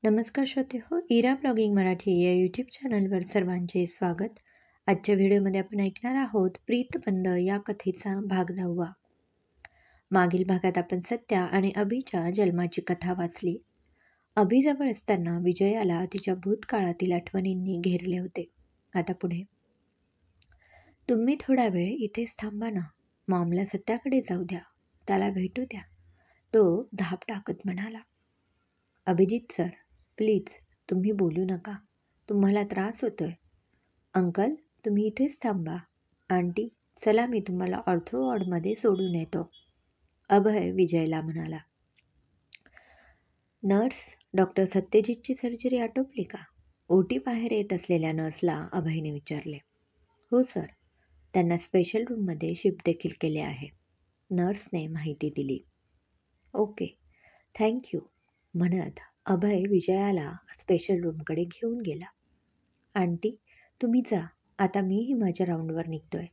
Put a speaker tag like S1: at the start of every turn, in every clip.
S1: नमस्कार श्रोते हो, इरा ब्लॉगिंग मराठी या यूट्यूब चॅनलवर सर्वांचे स्वागत. आजच्या व्हिडिओमध्ये आपण ऐकणार आहोत प्रीतबंध या कथेचा भाग 10. मागील भागात आपण सत्या आणि अभिच्या जन्माची कथा वाचली. अभिजवळ असताना विजयाला तिच्या भूतकाळातील आठवणींनी घेरले होते. आता पुढे. तुम्ही थोडा वेळ इथेच थांबा ना, मॉमला सत्याकडे जाऊ द्या, त्याला भेटू द्या, तो धाप टाकत म्हणाला. अभिजित सर, प्लीज तुम्ही बोलू नका, तुम्हाला त्रास होतोय. अंकल, तुम्ही इथेच थांबा. आंटी, चला मी तुम्हाला ऑर्थो वॉर्डमध्ये सोडून येतो, अभय विजयला म्हणाला. नर्स, डॉक्टर सत्यजितची सर्जरी आटोपली का? ओटी बाहेर येत असलेल्या नर्सला अभयने विचारले. हो सर, त्यांना स्पेशल रूममध्ये शिफ्ट देखील केले आहे, नर्सने माहिती दिली. ओके, थँक्यू म्हणत अभय विजयाला स्पेशल रूमकडे घेऊन गेला. आंटी, तुम्ही जा, आता मीही माझ्या राऊंडवर निघतोय.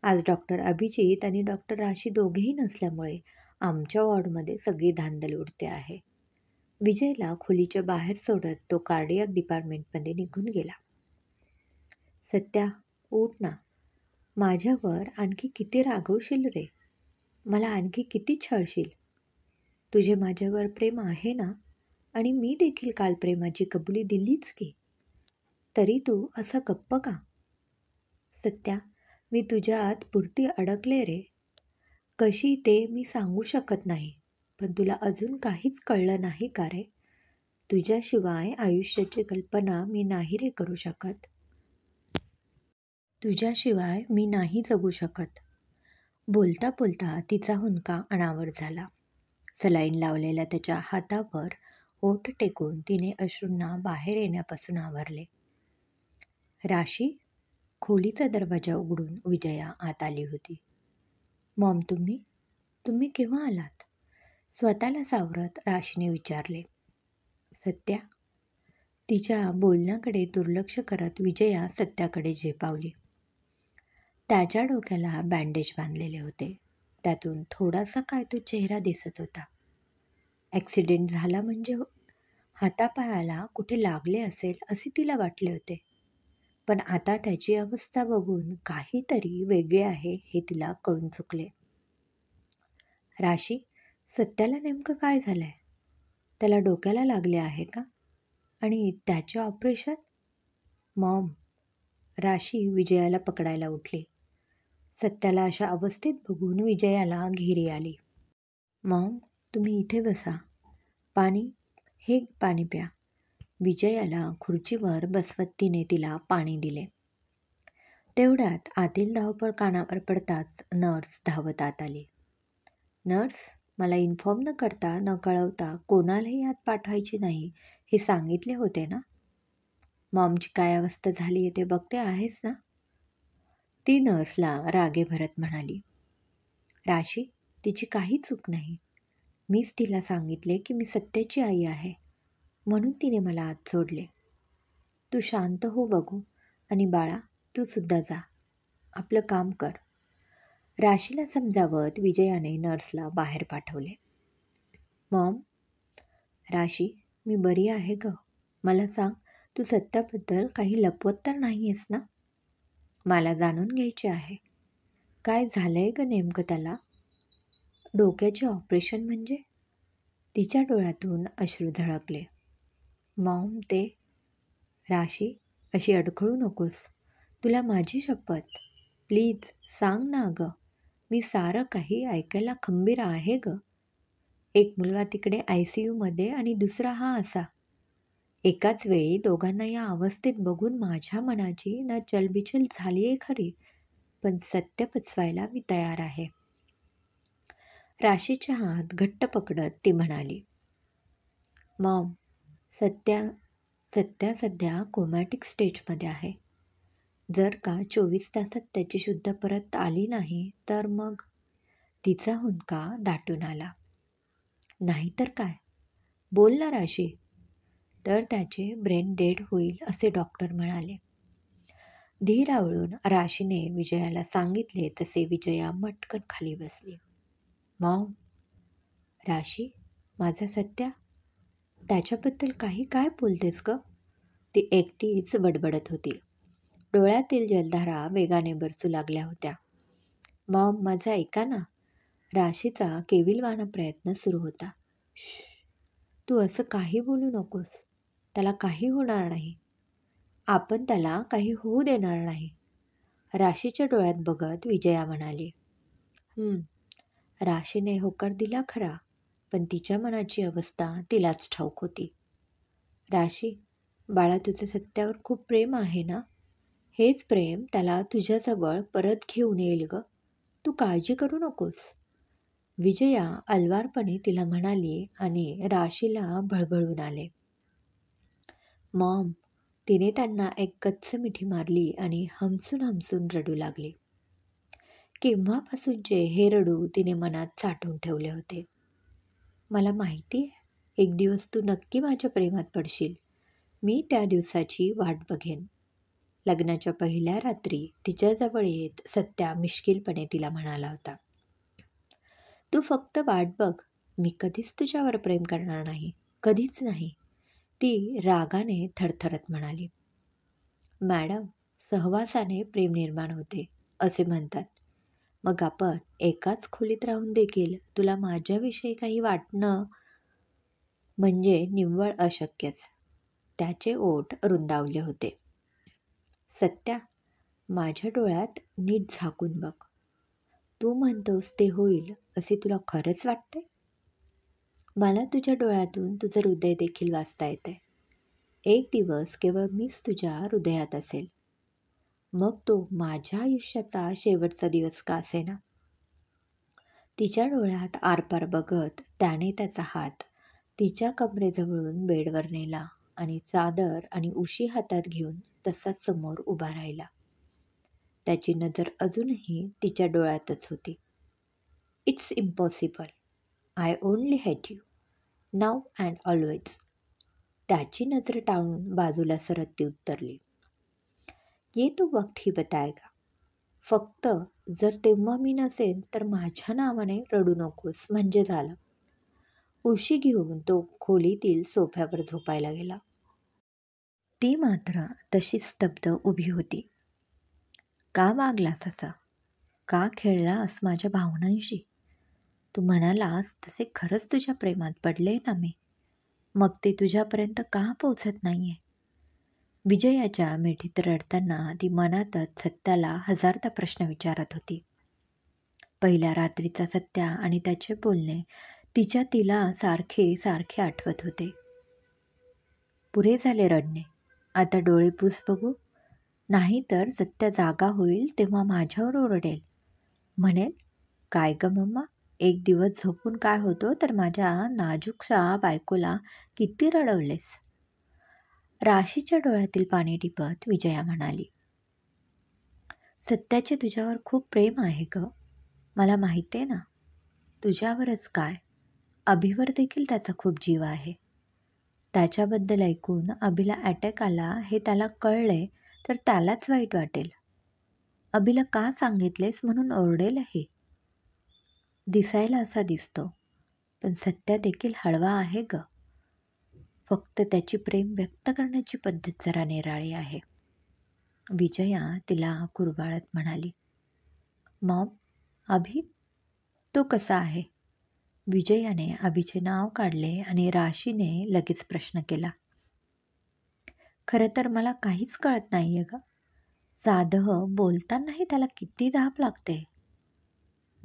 S1: आज डॉक्टर अभिजित आणि डॉक्टर राशी दोघेही नसल्यामुळे आमच्या वॉर्डमध्ये सगळी धांदल उडते आहे. विजयला खोलीच्या बाहेर सोडत तो कार्डियाक डिपार्टमेंटमध्ये निघून गेला. सत्या, उठ ना, माझ्यावर आणखी किती रागवशील रे? मला आणखी किती छळशील? तुझे माझ्यावर प्रेम आहे ना, आणि मी देखील काल प्रेमाची कबुली दिलीच की, तरी तू असं गप्प का? सत्या, मी तुझ्यात पुरती अडकले रे. कशी ते मी सांगू शकत नाही, पण तुला अजून काहीच कळलं नाही का रे? तुझ्याशिवाय आयुष्याची कल्पना मी नाही रे करू शकत. तुझ्याशिवाय मी नाही जगू शकत. बोलता बोलता तिचा हुंदका अनावर झाला. सलाईन लावलेल्या त्याच्या हातावर ओठ टेकून तिने अश्रूंना बाहेर येण्यापासून आवरले. राशी, खोलीचा दरवाजा उघडून विजया आत आली होती. मॉम, तुम्ही केव्हा आलात? स्वतःला सावरत राशीने विचारले. सत्या, तिच्या बोलण्याकडे दुर्लक्ष करत विजया सत्याकडे झेपावली. त्याच्या डोक्याला बँडेज बांधलेले होते, त्यातून थोडासा काय तो चेहरा दिसत होता. ॲक्सिडेंट झाला म्हणजे हातापायाला कुठे लागले असेल असे तिला वाटले होते, पण आता त्याची अवस्था बघून काहीतरी वेगळे आहे हे तिला कळून चुकले. राशी, सत्याला नेमकं काय झालंय? त्याला डोक्याला लागले आहे का? आणि त्याचे ऑपरेशन? मॉम, राशी विजयाला पकडायला उठली. सत्याला अशा अवस्थेत बघून विजयाला घेरी आली. मॉम, तुम्ही इथे बसा, हे पाणी प्या. विजयाला खुर्चीवर बसवत तिने तिला पाणी दिले. तेवढ्यात आतील धावपळ कानावर पडताच नर्स धावत आत आली. नर्स, मला इन्फॉर्म न करता न कळवता कोणालाही आत पाठवायची नाही हे सांगितले होते ना? मॉमची काय अवस्था झाली आहे ते बघते आहेस ना? ती नर्सला रागे भरत म्हणाली. राशी, तिची काही चूक नाही. मीच तिला सांगितले की मी सत्याची आई आहे, म्हणून तिने मला आत सोडले. तू शांत हो बघू, आणि बाळा, तू सुद्धा जा, आपलं काम कर. राशीला समजावत विजयाने नर्सला बाहेर पाठवले. मॉम, राशी, मी बरी आहे ग. मला सांग, तू सत्याबद्दल काही लपवत तर नाही आहेस ना? मला जाणून घ्यायचे आहे, काय झालंय ग नेमकं त्याला? डोक्याचे ऑपरेशन म्हणजे? तिच्या डोळ्यातून अश्रू झळकले. मॉम, ते राशी, अशी अडखळू नकोस, तुला माझी शपथ, प्लीज सांग ना ग. मी सारं काही ऐकायला खंबीर आहे ग. एक मुलगा तिकडे ICUमध्ये आणि दुसरा हा असा. एकाच वेळी दोघांना या अवस्थेत बघून माझ्या मनाची ना चलबिचल झाली आहे खरी, पण सत्य पचवायला मी तयार आहे. राशीचे हात घट्ट पकडत ती म्हणाली. मॉम, सत्या सध्या कोमॅटिक स्टेजमध्ये आहे. जर का 24 तासात त्याची शुद्ध परत आली नाही तर मग? तिचा हुंदका दाटून आला. नाही तर काय? बोल ना राशी. तर त्याचे ब्रेन डेड होईल असे डॉक्टर म्हणाले. धीर आवळून राशीने विजयाला सांगितले तसे विजया मटकन खाली बसली. मॉम, राशी, माझा सत्या, त्याच्याबद्दल काही काय बोलतेस ग? ती एकटीच बडबडत होती. डोळ्यातील जलधारा वेगाने बरसू लागल्या होत्या. मॉम, माझं ऐका ना. राशीचा केविलवाणा प्रयत्न सुरू होता. "श्श, तू असं काही बोलू नकोस. त्याला काही होणार नाही. आपण त्याला काही होऊ देणार नाही." राशीच्या डोळ्यात बघत विजया म्हणाली. "हं." राशीने होकार दिला खरा, पण तिच्या मनाची अवस्था तिलाच ठाऊक होती. "राशी, बाळा, तुझं सत्यावर खूप प्रेम आहे ना? हेच प्रेम त्याला तुझ्याजवळ परत घेऊन येईल ग. तू काळजी करू नकोस." विजया अलवारपणे तिला म्हणाली आणि राशीला भळभळून आले. "मॉम." तिने त्यांना एक गच्च मिठी मारली आणि हमसून हमसून रडू लागली. केव्हापासूनचे हे रडू तिने मनात साठवून ठेवले होते. "मला माहिती आहे, एक दिवस तू नक्की माझ्या प्रेमात पडशील. मी त्या दिवसाची वाट बघेन." लग्नाच्या पहिल्या रात्री तिच्याजवळ येत सत्या मिश्किलपणे तिला म्हणाला होता. "तू फक्त वाट बघ. मी कधीच तुझ्यावर प्रेम करणार नाही. कधीच नाही." ती रागाने थरथरत म्हणाली. "मॅडम, सहवासाने प्रेम निर्माण होते असे म्हणतात. मग आपण एकाच खोलीत राहून देखील तुला माझ्याविषयी काही वाटणं म्हणजे निव्वळ अशक्यच." त्याचे ओठ रुंदावले होते. "सत्या, माझ्या डोळ्यात नीट झाकून बघ. तू म्हणतोस ते होईल असे तुला खरंच वाटते?" "मला तुझ्या डोळ्यातून तुझं हृदय देखील वाचता येते. एक दिवस केवळ मीच तुझ्या हृदयात असेल. मग तो माझ्या आयुष्याचा शेवटचा दिवस का असेना." तिच्या डोळ्यात आरपार बघत त्याने त्याचा हात तिच्या कमरेजवळून बेडवर नेला आणि चादर आणि उशी हातात घेऊन तसाच समोर उभा राहिला. त्याची नजर अजूनही तिच्या डोळ्यातच होती. "It's impossible. I only hate you. Now and always." त्याची नजर टाळून बाजूला सरत ती उत्तरली. "ये तो वक्त ही बताएगा. फक्त जर तेव्हा मी नसेन तर माझ्या नावाने रडू नकोस म्हणजे झालं." उशी घेऊन तो खोलीतील सोफ्यावर झोपायला गेला. ती मात्र तशीच स्तब्ध उभी होती. "का वागलास असा? का खेळलास माझ्या भावनांशी? तू म्हणालास तसे खरंच तुझ्या प्रेमात पडले ना मी. मग ते तुझ्यापर्यंत का पोचत नाहीये?" विजयाच्या मिठीत रडताना ती मनातच सत्याला हजारदा प्रश्न विचारत होती. पहिल्या रात्रीचा सत्या आणि त्याचे बोलणे तिला सारखे सारखे आठवत होते. पुरे झाले रडणे. आता डोळे पुस बघू. नाहीतर सत्या जागा होईल तेव्हा माझ्यावर ओरडेल. म्हणेल, "काय ग मम्मा, एक दिवस झोपून काय होतो तर माझ्या नाजूकशा बायकोला किती रडवलेस." राशीच्या डोळ्यातील पाणी टिपत विजया म्हणाली. "सत्याचे तुझ्यावर खूप प्रेम आहे ग. मला माहिती आहे ना. तुझ्यावरच काय, अभिवर देखील त्याचा खूप जीव आहे. त्याच्याबद्दल ऐकून अभिला अटॅक आला हे त्याला कळले तर त्यालाच वाईट वाटेल. अभिला का सांगितलेस म्हणून ओरडेलही. दिसायला असा दिसतो, पण सत्या देखील हळवा आहे ग. फक्त त्याची प्रेम व्यक्त करण्याची पद्धत जरा निराळी आहे." विजया तिला कुरवाळत म्हणाली. "मॉम, अभि? तो कसा आहे?" विजयाने अभिचे नाव काढले आणि राशीने लगेच प्रश्न केला. "खरं तर मला काहीच कळत नाहीये ग. साधं बोलतानाही त्याला किती धाप लागते.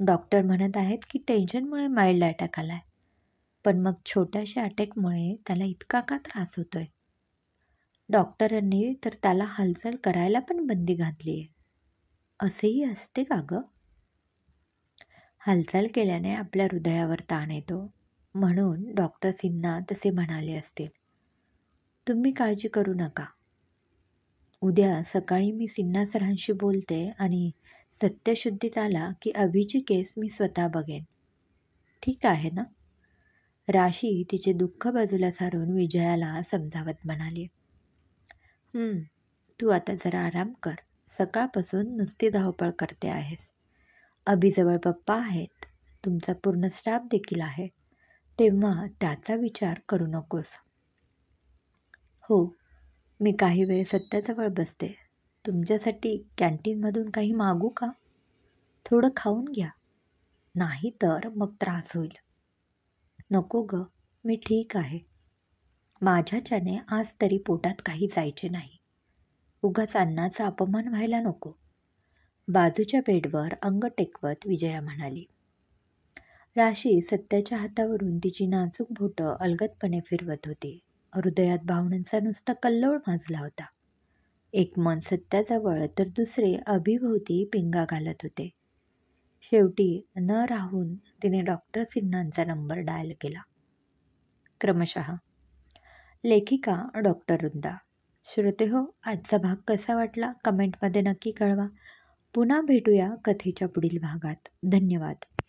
S1: डॉक्टर म्हणत आहेत की टेन्शनमुळे माइल्ड अटॅक आलाय. पण मग छोट्याशा अटॅकमुळे त्याला इतका का त्रास होतोय? डॉक्टरांनी तर त्याला हालचाल करायला पण बंदी घातली आहे. असेही असते का ग?" "हालचाल केल्याने आपल्या हृदयावर ताण येतो, म्हणून डॉक्टर सिन्हा तसे म्हणाले असतील. तुम्ही काळजी करू नका. उद्या सकाळी मी सिन्हा सरांशी बोलते आणि सत्यशुद्धीत आला की अभिची केस मी स्वतः बघेन. ठीक आहे ना?" राशी तिचे दुःख बाजूला सारून विजयाला समजावत म्हणाली. तू आता जरा आराम कर. सकाळपासून नुसती धावपळ करते आहेस. अभिजवळ पप्पा आहेत. तुमचा पूर्ण स्टाफ देखील आहे. तेव्हा त्याचा विचार करू नकोस." हो, मी काही वेळ सत्याजवळ बसते. तुमच्यासाठी कॅन्टीनमधून काही मागू का? थोडं खाऊन घ्या. नाही तर मग त्रास होईल. नको ग, मी ठीक आहे. माझ्याच्याने आज तरी पोटात काही जायचे नाही. उगाच अन्नाचा अपमान व्हायला नको. बाजूच्या बेडवर अंग टेकवत विजया म्हणाली. राशी सत्याच्या हातावरून तिची नाजूक बोटं अलगदपणे फिरवत होती. हृदयात भावनांचा नुसता कल्लोळ माजला होता. एक मन सत्याजवळ तर दुसरे अभिभोवती पिंगा घालत होते. शेवटी न राहून तिने डॉक्टर सिन्हांचा नंबर डायल केला. क्रमशः लेखिका डॉक्टर वृंदा. श्रोते हो, आजचा भाग कसा वाटला कमेंटमध्ये नक्की कळवा. पुन्हा भेटूया कथेच्या पुढील भागात. धन्यवाद.